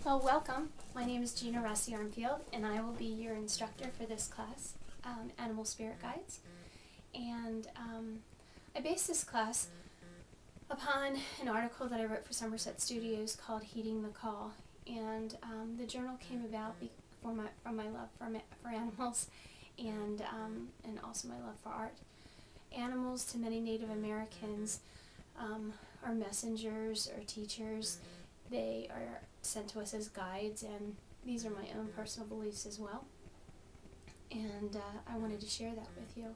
Well, welcome. My name is Gina Rossi Armfield, and I will be your instructor for this class, Animal Spirit Guides. And I based this class upon an article that I wrote for Somerset Studios called Heeding the Call. And the journal came about from my love for animals and also my love for art. Animals, to many Native Americans, are messengers or teachers. They are sent to us as guides, and these are my own personal beliefs as well. And I wanted to share that with you.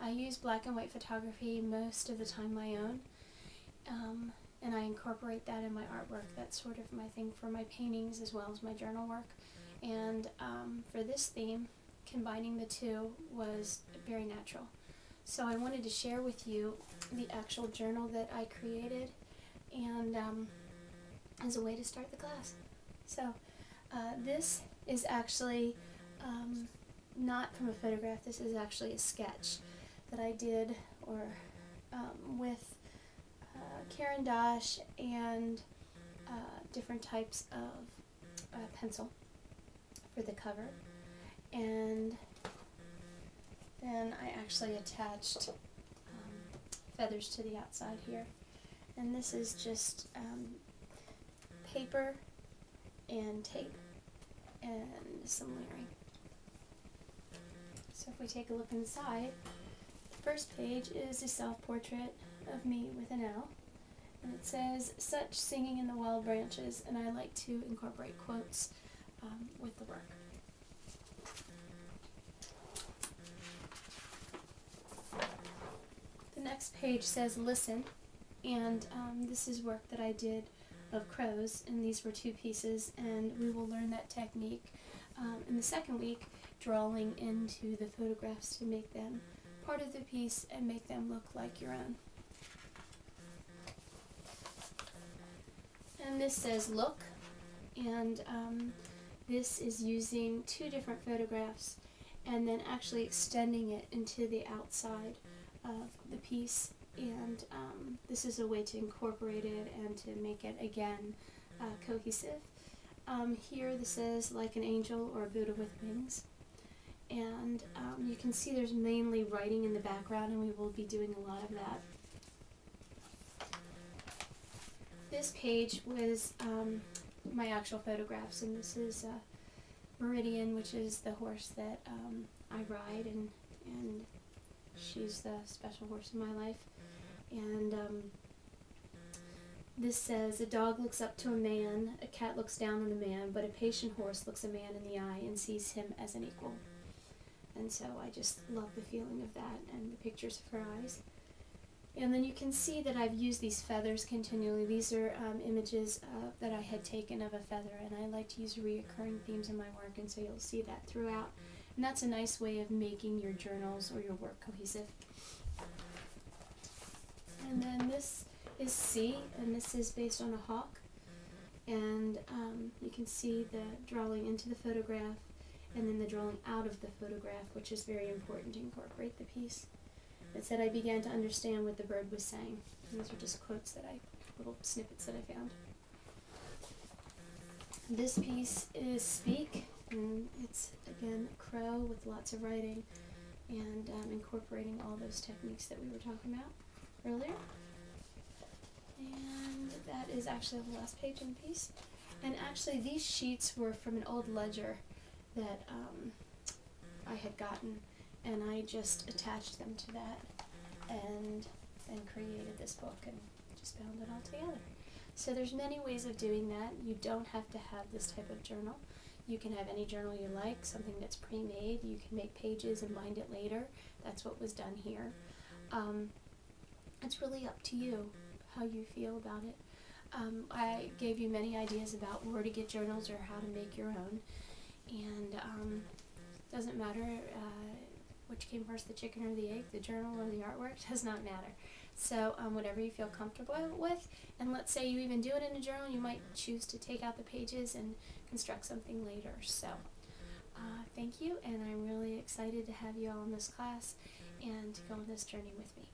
I use black and white photography, most of the time my own, and I incorporate that in my artwork. That's sort of my thing for my paintings as well as my journal work. And for this theme, combining the two was very natural. So I wanted to share with you the actual journal that I created, and as a way to start the class. So this is actually not from a photograph. This is actually a sketch that I did with Caran d'Ache and different types of pencil for the cover. And then I actually attached feathers to the outside here. And this is just paper and tape and some layering. So if we take a look inside, the first page is a self-portrait of me with an owl, and it says, "Such singing in the wild branches," and I like to incorporate quotes with the work. The next page says "Listen," and this is work that I did of crows, and these were 2 pieces, and we will learn that technique in the second week, drawing into the photographs to make them part of the piece and make them look like your own. And this says "Look," and this is using 2 different photographs and then actually extending it into the outside of the piece. And this is a way to incorporate it and to make it, again, cohesive. Here this is "Like an Angel" or "Buddha with Wings." And you can see there's mainly writing in the background, and we will be doing a lot of that. This page was my actual photographs, and this is Meridian, which is the horse that I ride, and she's the special horse in my life. And this says, "A dog looks up to a man, a cat looks down on a man, but a patient horse looks a man in the eye and sees him as an equal." And so I just love the feeling of that and the pictures of her eyes. And then you can see that I've used these feathers continually. These are images that I had taken of a feather, and I like to use reoccurring themes in my work, and so you'll see that throughout. And that's a nice way of making your journals or your work cohesive. And then this is "See," and this is based on a hawk. And you can see the drawing into the photograph and then the drawing out of the photograph, which is very important to incorporate the piece. It said, "I began to understand what the bird was saying." And these are just quotes little snippets that I found. This piece is "Speak," and it's, again, a crow with lots of writing and incorporating all those techniques that we were talking about earlier. And that is actually the last page in the piece. And actually these sheets were from an old ledger that I had gotten, and I just attached them to that and created this book and just bound it all together. So there's many ways of doing that. You don't have to have this type of journal. You can have any journal you like, something that's pre-made. You can make pages and bind it later. That's what was done here. It's really up to you how you feel about it. I gave you many ideas about where to get journals or how to make your own. And it doesn't matter which came first, the chicken or the egg, the journal or the artwork, does not matter. So whatever you feel comfortable with, and let's say you even do it in a journal, you might choose to take out the pages and construct something later. So thank you, and I'm really excited to have you all in this class and to go on this journey with me.